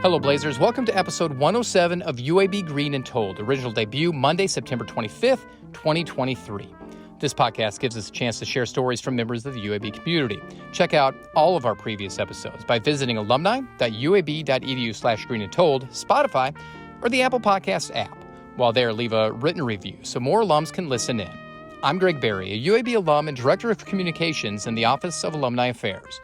Hello, Blazers. Welcome to episode 107 of UAB Green and Told, original debut Monday, September 25th, 2023. This podcast gives us a chance to share stories from members of the UAB community. Check out all of our previous episodes by visiting alumni.uab.edu/greenandtold, Spotify, or the Apple Podcasts app. While there, leave a written review so more alums can listen in. I'm Greg Berry, a UAB alum and Director of Communications in the Office of Alumni Affairs.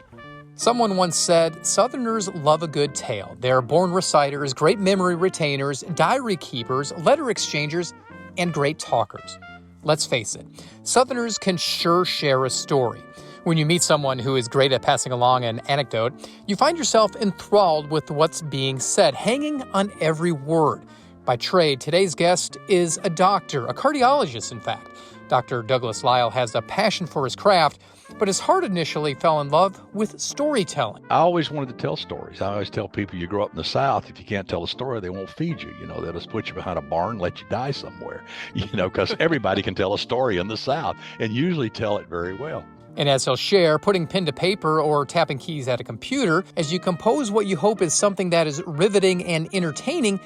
Someone once said, Southerners love a good tale. They're born reciters, great memory retainers, diary keepers, letter exchangers, and great talkers. Let's face it, Southerners can sure share a story. When you meet someone who is great at passing along an anecdote, you find yourself enthralled with what's being said, hanging on every word. By trade, today's guest is a doctor, a cardiologist, in fact. Dr. Douglas Lyle has a passion for his craft, but his heart initially fell in love with storytelling. I always wanted to tell stories. I always tell people, you grow up in the South, if you can't tell a story, they won't feed you. They'll just put you behind a barn and let you die somewhere, because everybody can tell a story in the South and usually tell it very well. And as he'll share, putting pen to paper or tapping keys at a computer as you compose what you hope is something that is riveting and entertaining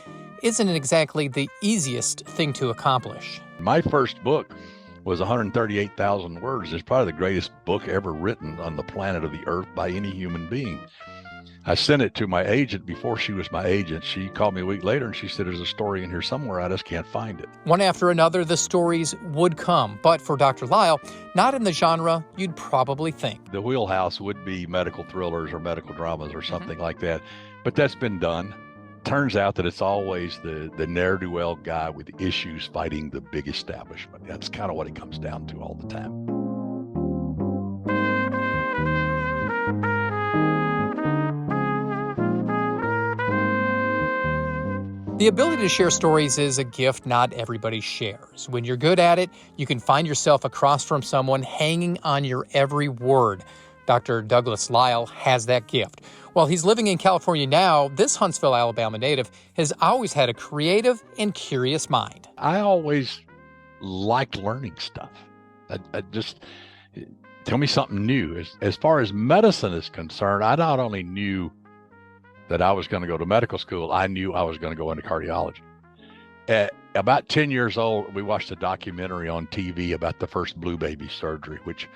isn't exactly the easiest thing to accomplish. My first book was 138,000 words. It's probably the greatest book ever written on the planet of the earth by any human being. I sent it to my agent before she was my agent. She called me a week later and she said, there's a story in here somewhere. I just can't find it. One after another, the stories would come. But for Dr. Lyle, not in the genre you'd probably think. The wheelhouse would be medical thrillers or medical dramas or something like that. But that's been done. Turns out that it's always the ne'er-do-well guy with issues fighting the big establishment. That's kind of what it comes down to all the time. The ability to share stories is a gift not everybody shares. When you're good at it, you can find yourself across from someone hanging on your every word. Dr. Douglas Lyle has that gift. While he's living in California now, this Huntsville, Alabama native has always had a creative and curious mind. I always liked learning stuff. I just tell me something new. As far as medicine is concerned, I not only knew that I was going to go to medical school, I knew I was going to go into cardiology. At about 10 years old, we watched a documentary on TV about the first blue baby surgery, which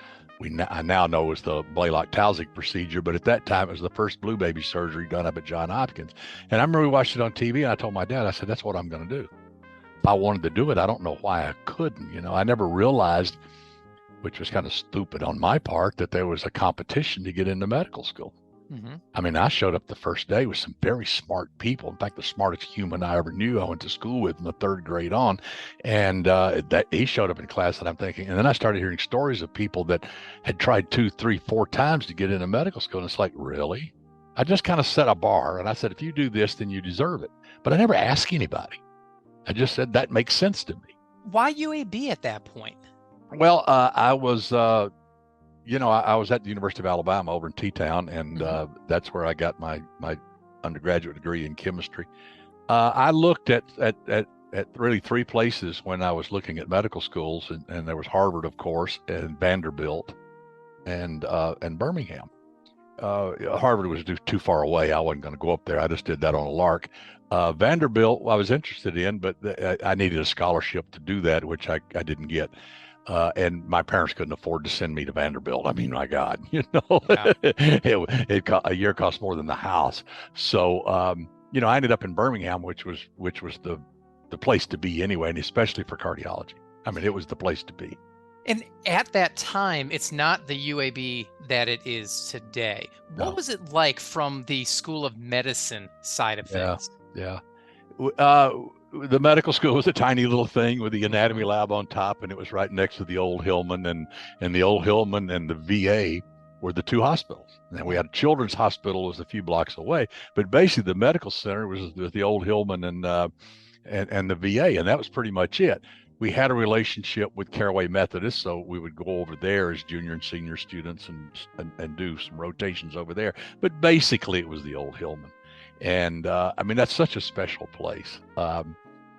I now know is the Blalock-Taussig procedure, but at that time it was the first blue baby surgery done up at Johns Hopkins. And I remember we watched it on TV and I told my dad, I said, that's what I'm going to do. If I wanted to do it, I don't know why I couldn't. I never realized, which was kind of stupid on my part, that there was a competition to get into medical school. Mm-hmm. I mean, I showed up the first day with some very smart people. In fact, the smartest human I ever knew, I went to school with in the third grade on. And that he showed up in class and I'm thinking, and then I started hearing stories of people that had tried 2, 3, 4 times to get into medical school. And it's like, really? I just kind of set a bar and I said, if you do this, then you deserve it. But I never asked anybody. I just said, that makes sense to me. Why UAB at that point? Well, I was I was at the University of Alabama over in T-Town, and that's where I got my undergraduate degree in chemistry. I looked at really 3 places when I was looking at medical schools, and there was Harvard, of course, and Vanderbilt, and Birmingham. Harvard was too far away. I wasn't going to go up there. I just did that on a lark. Vanderbilt, I was interested in, but I needed a scholarship to do that, which I didn't get. And my parents couldn't afford to send me to Vanderbilt. I mean, my God, yeah. A year cost more than the house. So, I ended up in Birmingham, which was the place to be anyway, and especially for cardiology. I mean, it was the place to be. And at that time, it's not the UAB that it is today. What was it like from the School of Medicine side of things? Yeah. The medical school was a tiny little thing with the anatomy lab on top, and it was right next to the old Hillman, and the old Hillman and the VA were the 2 hospitals. And we had a children's hospital was a few blocks away, but basically the medical center was the old Hillman and the VA, and that was pretty much it. We had a relationship with Caraway Methodist, so we would go over there as junior and senior students and do some rotations over there. But basically it was the old Hillman. And I mean, that's such a special place.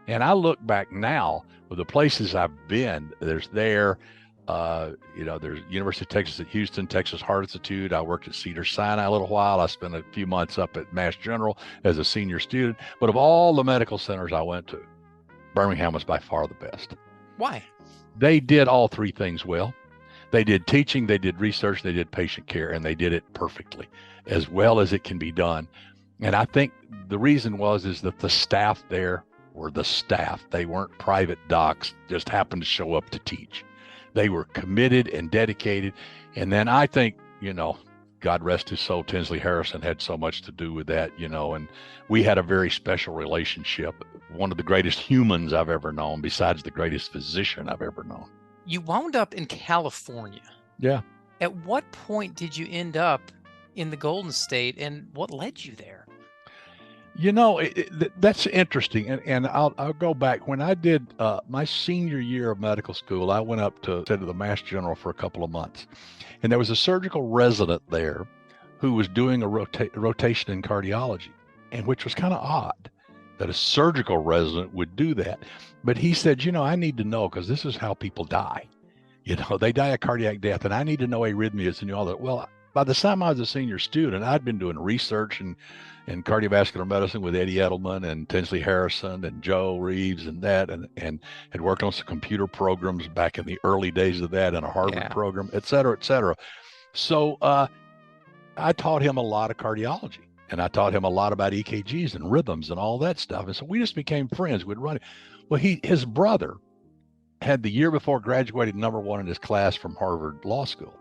And I look back now with the places I've been, there's there, There's University of Texas at Houston, Texas Heart Institute. I worked at Cedars-Sinai a little while. I spent a few months up at Mass General as a senior student. But of all the medical centers I went to, Birmingham was by far the best. Why? They did all three things well. They did teaching, they did research, they did patient care, and they did it perfectly, as well as it can be done. And I think the reason is that the staff there were the staff. They weren't private docs, just happened to show up to teach. They were committed and dedicated. And then I think, God rest his soul, Tinsley Harrison had so much to do with that, and we had a very special relationship. One of the greatest humans I've ever known, besides the greatest physician I've ever known. You wound up in California. Yeah. At what point did you end up in the Golden State, and what led you there? That's interesting. And I'll go back. When I did my senior year of medical school, I went up to the Mass General for a couple of months. And there was a surgical resident there who was doing a rotation in cardiology, and which was kind of odd that a surgical resident would do that. But he said, I need to know, because this is how people die. They die a cardiac death, and I need to know arrhythmias and all that. Well, by the time I was a senior student, I'd been doing research in cardiovascular medicine with Eddie Edelman and Tinsley Harrison and Joe Reeves and that, and had worked on some computer programs back in the early days of that, and a Harvard program, et cetera, et cetera. So I taught him a lot of cardiology, and I taught him a lot about EKGs and rhythms and all that stuff. And so we just became friends. We'd run it. Well, his brother had the year before graduated #1 in his class from Harvard Law School.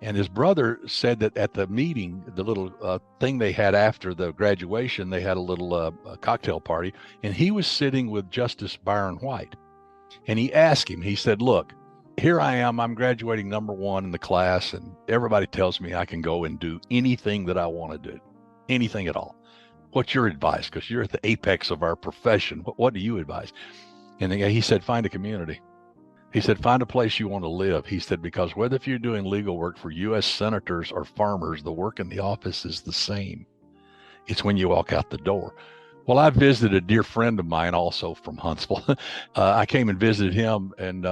And his brother said that at the meeting, the little thing they had after the graduation, they had a little cocktail party, and he was sitting with Justice Byron White. And he asked him, he said, look, here I am, I'm graduating #1 in the class, and everybody tells me I can go and do anything that I want to do, anything at all. What's your advice? Because you're at the apex of our profession. What do you advise? And he said, find a community. He said, find a place you want to live. He said, because whether if you're doing legal work for U.S. senators or farmers, the work in the office is the same. It's when you walk out the door. Well, I visited a dear friend of mine also from Huntsville. I came and visited him in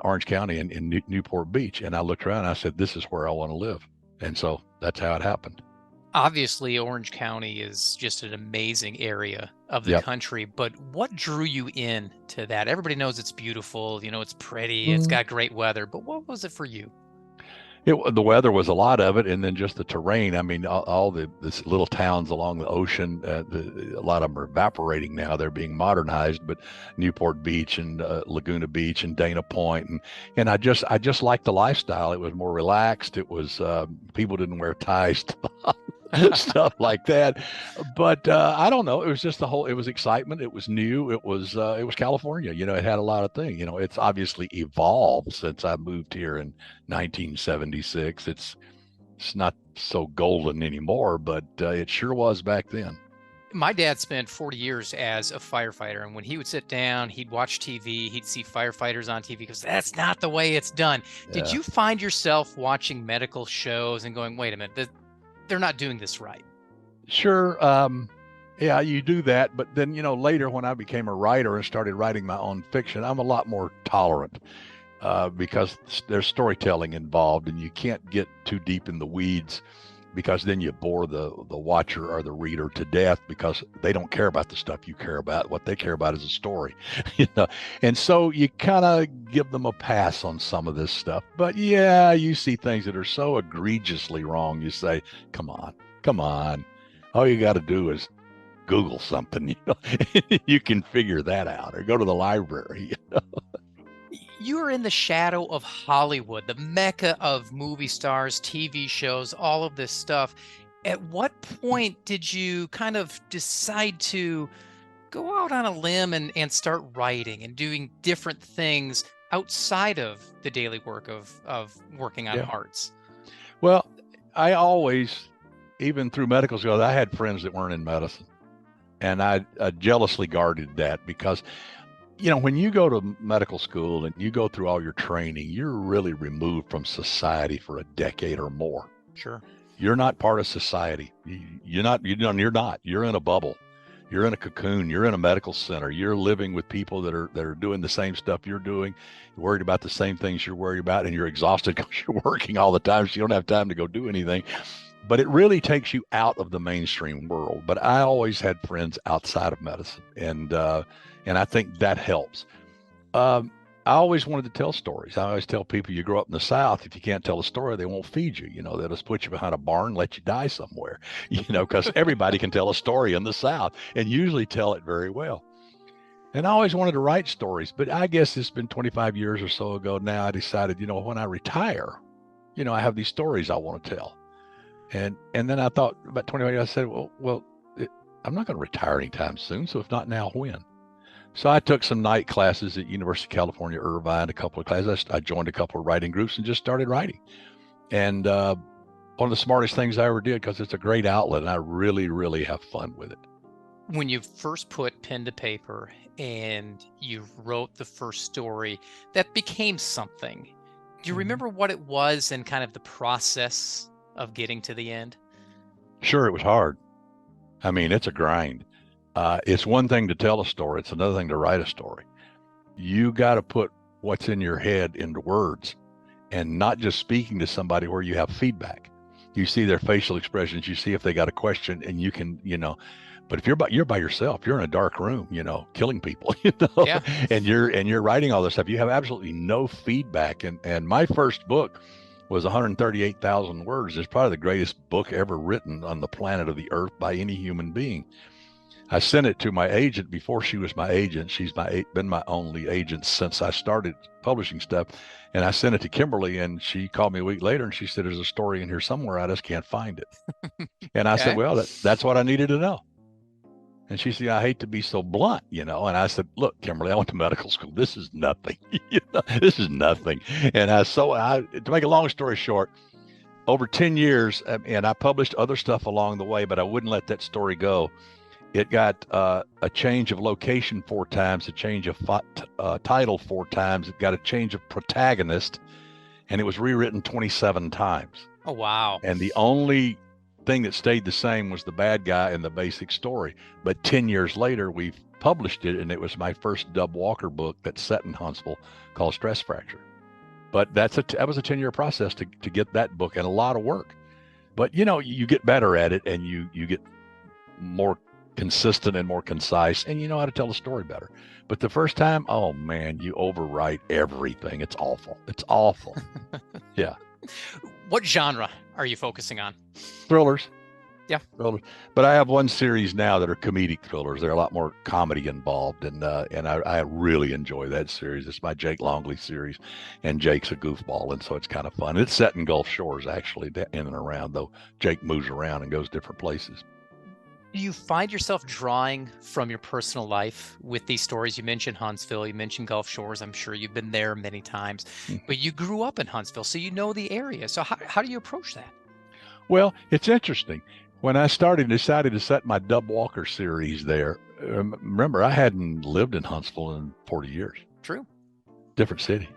Orange County in Newport Beach. And I looked around and I said, this is where I want to live. And so that's how it happened. Obviously, Orange County is just an amazing area of the country, but what drew you in to that? Everybody knows it's beautiful, it's pretty, it's got great weather, but what was it for you? The weather was a lot of it, and then just the terrain. I mean, all this little towns along the ocean, a lot of them are evaporating now. They're being modernized, but Newport Beach and Laguna Beach and Dana Point, and I just liked the lifestyle. It was more relaxed. It was people didn't wear ties, stuff like that. But I don't know. It was just it was excitement. It was new. It was California. It had a lot of things. It's obviously evolved since I moved here in 1976. It's not so golden anymore, but it sure was back then. My dad spent 40 years as a firefighter, and when he would sit down, he'd watch TV, he'd see firefighters on TV because that's not the way it's done. Yeah. Did you find yourself watching medical shows and going, wait a minute, they're not doing this right? Sure. Yeah, you do that. But then, later when I became a writer and started writing my own fiction, I'm a lot more tolerant because there's storytelling involved, and you can't get too deep in the weeds because then you bore the watcher or the reader to death because they don't care about the stuff you care about. What they care about is a story, And so you kind of give them a pass on some of this stuff. But yeah, you see things that are so egregiously wrong. You say, come on. All you got to do is Google something, you can figure that out, or go to the library, You are in the shadow of Hollywood, the mecca of movie stars, TV shows, all of this stuff. At what point did you kind of decide to go out on a limb and start writing and doing different things outside of the daily work of working on hearts? Well, I always, even through medical school, I had friends that weren't in medicine. And I jealously guarded that because when you go to medical school and you go through all your training, you're really removed from society for a decade or more. Sure. You're not part of society. You're not. You're in a bubble. You're in a cocoon. You're in a medical center. You're living with people that are doing the same stuff you're doing. You're worried about the same things you're worried about, and you're exhausted because you're working all the time, so you don't have time to go do anything. But it really takes you out of the mainstream world. But I always had friends outside of medicine, and I think that helps. I always wanted to tell stories. I always tell people, you grow up in the South, if you can't tell a story, they won't feed you. They'll just put you behind a barn and let you die somewhere, because everybody can tell a story in the South and usually tell it very well. And I always wanted to write stories, but I guess it's been 25 years or so ago now, I decided, when I retire, I have these stories I want to tell. And then I thought about 25 years, I said, I'm not going to retire anytime soon. So if not now, when? So I took some night classes at University of California, Irvine, a couple of classes. I joined a couple of writing groups and just started writing. And one of the smartest things I ever did, because it's a great outlet and I really, really have fun with it. When you first put pen to paper and you wrote the first story that became something, do you remember what it was and kind of the process of getting to the end? Sure, it was hard. I mean, it's a grind. It's one thing to tell a story. It's another thing to write a story. You got to put what's in your head into words, and not just speaking to somebody where you have feedback. You see their facial expressions. You see if they got a question, and you can, but if you're by yourself, you're in a dark room, killing people, Yeah. and you're writing all this stuff. You have absolutely no feedback. And my first book was 138,000 words. It's probably the greatest book ever written on the planet of the earth by any human being. I sent it to my agent before she was my agent. She's been my only agent since I started publishing stuff. And I sent it to Kimberly, and she called me a week later and she said, there's a story in here somewhere. I just can't find it. And I said, well, that's what I needed to know. And she said, I hate to be so blunt, And I said, look, Kimberly, I went to medical school. This is nothing. This is nothing. And to make a long story short, over 10 years, and I published other stuff along the way, but I wouldn't let that story go. It got a change of location 4 times, a change of title 4 times. It got a change of protagonist, and it was rewritten 27 times. Oh, wow. And the only thing that stayed the same was the bad guy in the basic story. But 10 years later, we published it, and it was my first Dub Walker book that's set in Huntsville called Stress Fracture. But that was a 10-year process to get that book, and a lot of work. But, you get better at it, and you get more consistent and more concise, and you know how to tell a story better. But the first time, oh man, you overwrite everything. It's awful. It's awful. Yeah. What genre are you focusing on? Thrillers. Yeah. Thrillers. But I have one series now that are comedic thrillers. There are a lot more comedy involved, and I really enjoy that series. It's my Jake Longley series, and Jake's a goofball, and so it's kind of fun. It's set in Gulf Shores, actually, in and around, though Jake moves around and goes different places. Do you find yourself drawing from your personal life with these stories? You mentioned Huntsville, you mentioned Gulf Shores. I'm sure you've been there many times, but you grew up in Huntsville, so you know the area. So how do you approach that? Well, it's interesting. When I decided to set my Dub Walker series there, remember, I hadn't lived in Huntsville in 40 years. True. Different city.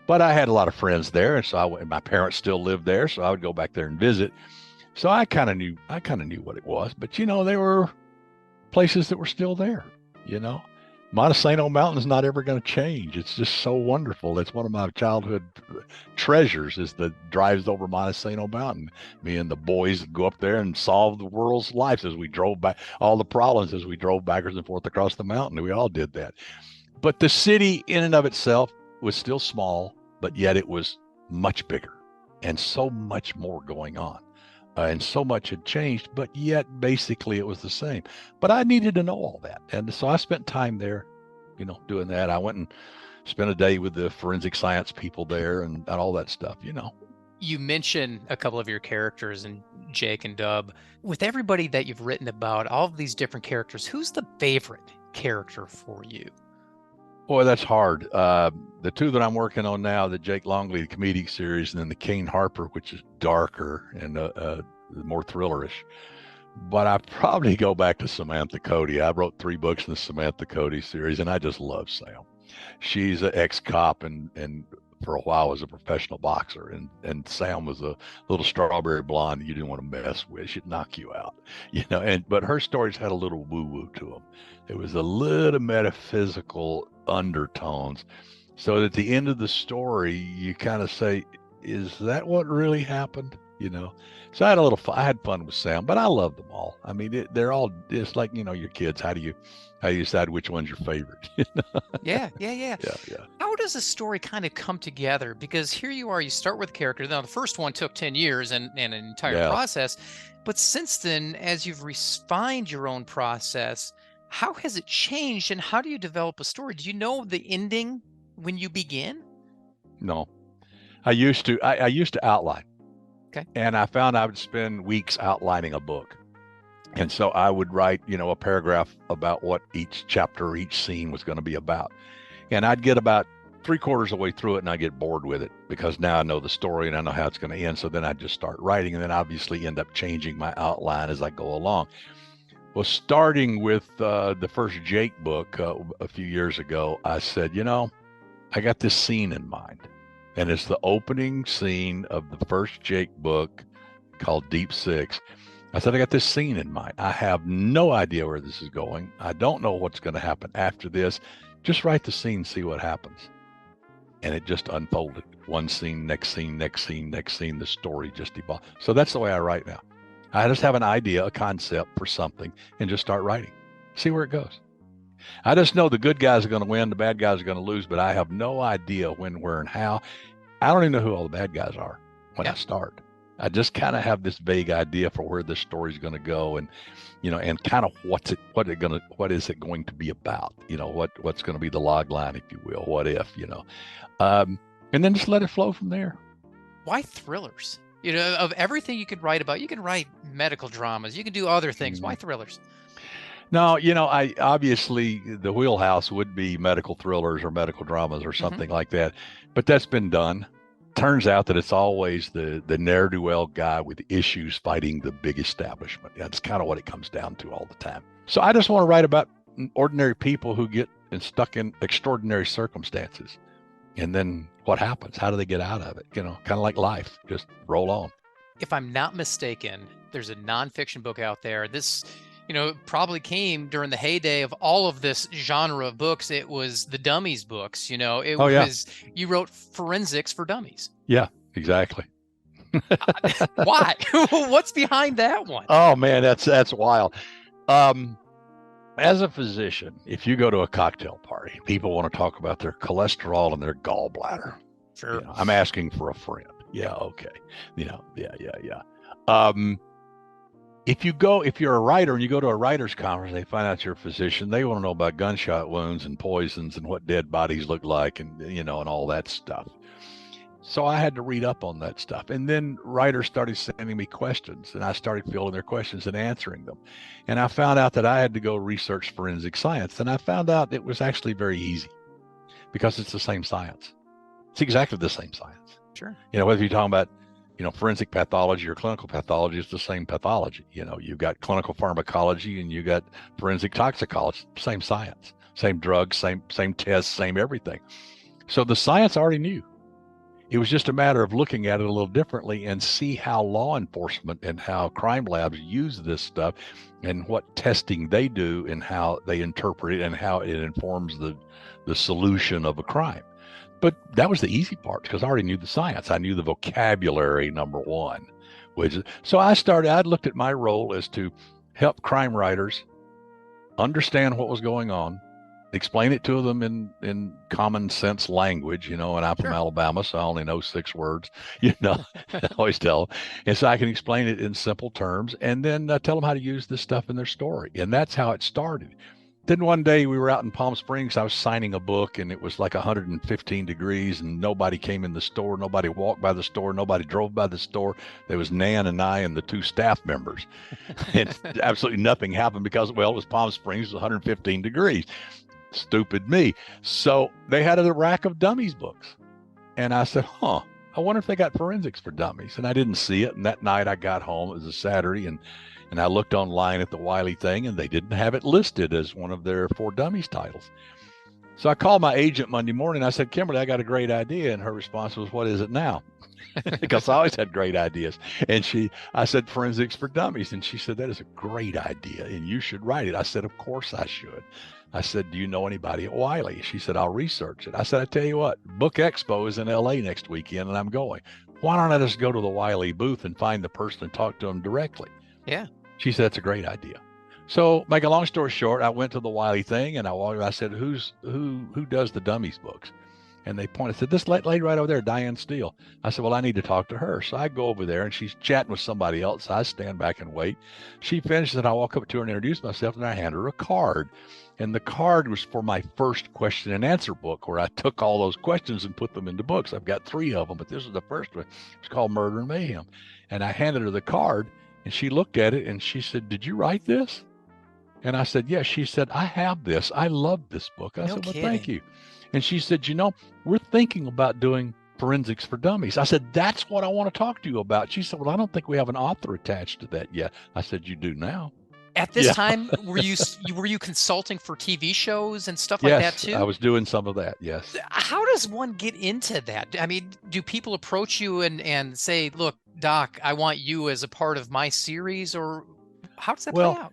But I had a lot of friends there, and so my parents still lived there, so I would go back there and visit. So I kind of knew what it was, but there were places that were still there. Montesano Mountain is not ever going to change. It's just so wonderful. It's one of my childhood treasures, is the drives over Montesano Mountain. Me and the boys would go up there and solve the world's lives as we drove back, all the problems as we drove backwards and forth across the mountain. We all did that. But the city in and of itself was still small, but yet it was much bigger and so much more going on. And so much had changed, but yet basically it was the same. But I needed to know all that. And so I spent time there, doing that. I went and spent a day with the forensic science people there and all that stuff, You mentioned a couple of your characters, and Jake and Dub. With everybody that you've written about, all of these different characters, who's the favorite character for you? Boy, that's hard. The 2 that I'm working on now, the Jake Longley, the comedic series, and then the Kane Harper, which is darker and more thrillerish. But I probably go back to Samantha Cody. I wrote 3 books in the Samantha Cody series, and I just love Sam. She's an ex-cop and for a while was a professional boxer, and Sam was a little strawberry blonde that you didn't want to mess with. She'd knock you out, but her stories had a little woo-woo to them. There was a little metaphysical undertones. So at the end of the story, you kind of say, is that what really happened? So I had a little fun. I had fun with Sam, but I love them all. I mean, they're all, it's like, your kids. How do you decide which one's your favorite? Yeah. Yeah. How does a story kind of come together? Because here you are, you start with a character. Now, the first one took 10 years and an entire process. But since then, as you've refined your own process, how has it changed, and how do you develop a story? Do you know the ending when you begin? No, I used to outline. Okay. And I found I would spend weeks outlining a book. And so I would write, a paragraph about what each chapter or each scene was going to be about. And I'd get about 3/4 of the way through it and I get bored with it, because now I know the story and I know how it's going to end. So then I just start writing, and then obviously end up changing my outline as I go along. Well, starting with the first Jake book a few years ago, I said, I got this scene in mind. And it's the opening scene of the first Jake book called Deep Six. I said, I got this scene in mind. I have no idea where this is going. I don't know what's going to happen after this. Just write the scene, see what happens. And it just unfolded. One scene, next scene, next scene, next scene. The story just evolved. So that's the way I write now. I just have an idea, a concept for something, and just start writing. See where it goes. I just know the good guys are going to win, the bad guys are going to lose, but I have no idea when, where, and how. I don't even know who all the bad guys are when I start. I just kind of have this vague idea for where this story is going to go, and and kind of what is it going to be about? What's going to be the log line, if you will? What if? And then just let it flow from there. Why thrillers? Of everything you could write about, you can write medical dramas, you can do other things. Why thrillers? No, I obviously the wheelhouse would be medical thrillers or medical dramas or something like that, but that's been done. Turns out that it's always the ne'er-do-well guy with issues fighting the big establishment. That's kind of what it comes down to all the time. So I just want to write about ordinary people who get stuck in extraordinary circumstances. And then what happens? How do they get out of it? Kind of like life, just roll on. If I'm not mistaken, there's a nonfiction book out there. This, probably came during the heyday of all of this genre of books. It was the Dummies books. You wrote Forensics for Dummies. Yeah, exactly. Why? What's behind that one? Oh man, that's wild. As a physician, if you go to a cocktail party, people want to talk about their cholesterol and their gallbladder. Sure. I'm asking for a friend. Yeah. Okay. Yeah. If you're a writer and you go to a writer's conference, they find out you're a physician. They want to know about gunshot wounds and poisons and what dead bodies look like, and and all that stuff. So I had to read up on that stuff. And then writers started sending me questions, and I started filling their questions and answering them. And I found out that I had to go research forensic science. And I found out it was actually very easy, because it's the same science. It's exactly the same science. Sure. Whether you're talking about, forensic pathology or clinical pathology, it's the same pathology. You've got clinical pharmacology and you got forensic toxicology, same science, same drugs, same tests, same everything. So the science I already knew. It was just a matter of looking at it a little differently and see how law enforcement and how crime labs use this stuff and what testing they do and how they interpret it and how it informs the solution of a crime. But that was the easy part, because I already knew the science. I knew the vocabulary, number one. So I looked at my role as to help crime writers understand what was going on, explain it to them in common sense language, and I'm from Alabama, so I only know 6 words, I always tell them. And so I can explain it in simple terms and then tell them how to use this stuff in their story. And that's how it started. Then one day we were out in Palm Springs. I was signing a book, and it was like 115 degrees, and nobody came in the store. Nobody walked by the store. Nobody drove by the store. There was Nan and I and the 2 staff members. And absolutely nothing happened because, it was Palm Springs, it was 115 degrees. Stupid me. So they had a rack of Dummies books. And I said, I wonder if they got Forensics for Dummies. And I didn't see it. And that night I got home, it was a Saturday, and I looked online at the Wiley thing, and they didn't have it listed as one of their For Dummies titles. So I called my agent Monday morning. I said, Kimberly, I got a great idea. And her response was, what is it now? Because I always had great ideas. And I said, Forensics for Dummies. And she said, that is a great idea and you should write it. I said, of course I should. I said, do you know anybody at Wiley? She said, I'll research it. I said, I tell you what, Book Expo is in LA next weekend and I'm going. Why don't I just go to the Wiley booth and find the person and talk to them directly? Yeah. She said, that's a great idea. So make a long story short, I went to the Wiley thing and I said, who does the dummies books? And they pointed, said, this lady right over there, Diane Steele. I said, well, I need to talk to her. So I go over there and she's chatting with somebody else. So I stand back and wait. She finishes and I walk up to her and introduce myself and I hand her a card. And the card was for my first question and answer book where I took all those questions and put them into books. I've got 3 of them, but this is the first one. It's called Murder and Mayhem. And I handed her the card and she looked at it and she said, did you write this? And I said, yes. She said, I have this. I love this book. I said, well, thank you. And she said, we're thinking about doing Forensics for Dummies. I said, that's what I want to talk to you about. She said, well, I don't think we have an author attached to that yet. I said, you do now. At this time, were you consulting for TV shows and stuff like that too? Yes, I was doing some of that. Yes. How does one get into that? I mean, do people approach you and say, look, Doc, I want you as a part of my series, or how does that play out?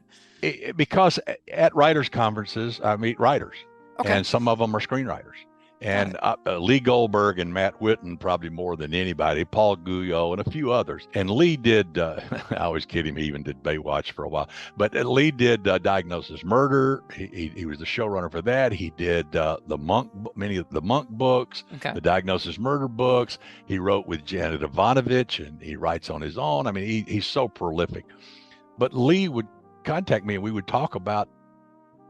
Because at writers' conferences, I meet writers, and some of them are screenwriters. And Lee Goldberg and Matt Whitten, probably more than anybody, Paul Guyot and a few others. And Lee did, I always kid him, he even did Baywatch for a while. But Lee did Diagnosis Murder. He was the showrunner for that. He did many of the Monk books, the Diagnosis Murder books. He wrote with Janet Ivanovich, and he writes on his own. I mean, he's so prolific. But Lee would contact me and we would talk about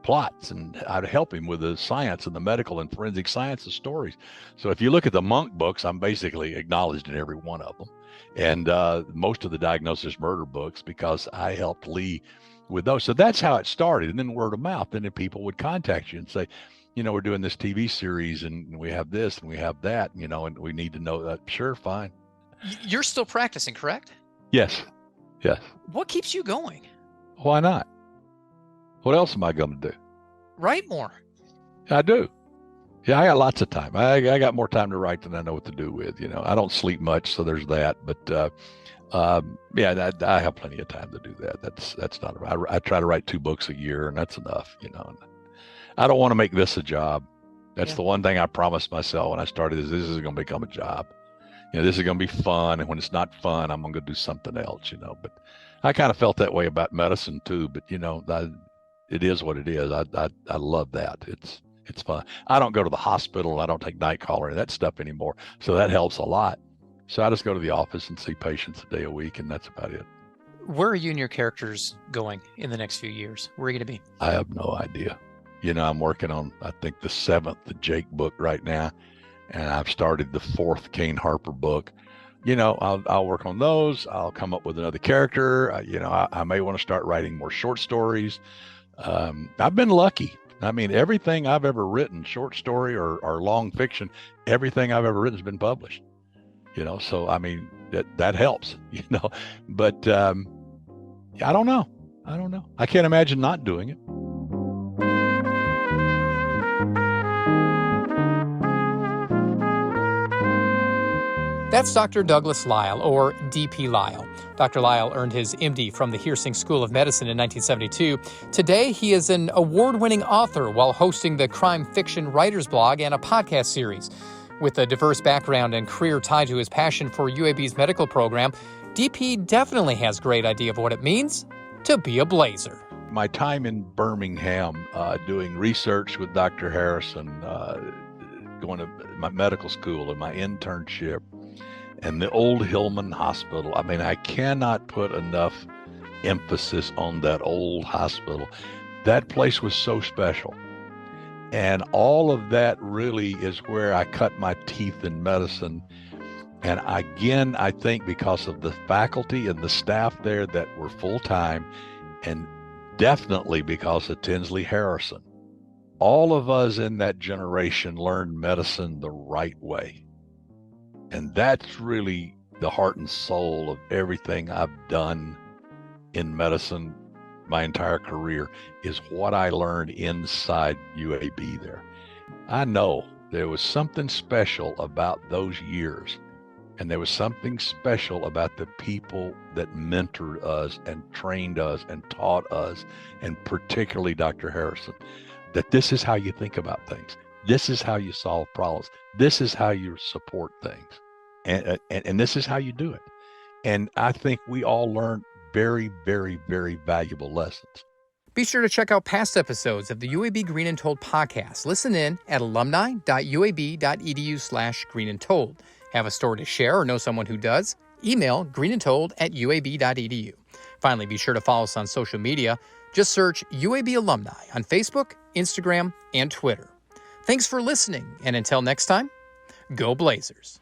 plots, and I'd help him with the science and the medical and forensic science of stories. So if you look at the Monk books, I'm basically acknowledged in every one of them, and most of the Diagnosis Murder books, because I helped Lee with those. So that's how it started, and then word of mouth. And then people would contact you and say, we're doing this TV series and we have this and we have that, and we need to know that. Sure, fine. You're still practicing, correct? Yes. What keeps you going? Why not? What else am I going to do? Write more. I do. Yeah, I got lots of time. I got more time to write than I know what to do with. I don't sleep much, so there's that. But I have plenty of time to do that. That's not. I try to write 2 books a year, and that's enough. I don't want to make this a job. That's the one thing I promised myself when I started. This is going to become a job. This is going to be fun, and when it's not fun, I'm going to do something else. But I kind of felt that way about medicine too. But it is what it is. I love that. It's fun. I don't go to the hospital. I don't take night call or that stuff anymore. So that helps a lot. So I just go to the office and see patients a day a week, and that's about it. Where are you and your characters going in the next few years? Where are you going to be? I have no idea. I'm working on, I think, the 7th, the Jake book right now. And I've started the 4th Kane Harper book. I'll work on those. I'll come up with another character. I may want to start writing more short stories. I've been lucky. I mean, everything I've ever written, short story or long fiction, everything I've ever written has been published, so I mean, that helps, but, I don't know. I can't imagine not doing it. That's Dr. Douglas Lyle, or D.P. Lyle. Dr. Lyle earned his MD from the Heersink School of Medicine in 1972. Today, he is an award-winning author while hosting the crime fiction writers blog and a podcast series. With a diverse background and career tied to his passion for UAB's medical program, D.P. definitely has a great idea of what it means to be a blazer. My time in Birmingham, doing research with Dr. Harrison, going to my medical school and my internship, and the old Hillman Hospital. I mean, I cannot put enough emphasis on that old hospital. That place was so special. And all of that really is where I cut my teeth in medicine. And again, I think because of the faculty and the staff there that were full-time, and definitely because of Tinsley Harrison. All of us in that generation learned medicine the right way. And that's really the heart and soul of everything I've done in medicine my entire career, is what I learned inside UAB there. I know there was something special about those years. And there was something special about the people that mentored us and trained us and taught us, and particularly Dr. Harrison, that this is how you think about things. This is how you solve problems. This is how you support things. And this is how you do it. And I think we all learned very, very, very valuable lessons. Be sure to check out past episodes of the UAB Green and Told podcast. Listen in at alumni.uab.edu/greenandtold. Have a story to share or know someone who does? Email greenandtold@uab.edu. Finally, be sure to follow us on social media. Just search UAB Alumni on Facebook, Instagram, and Twitter. Thanks for listening, and until next time, go Blazers.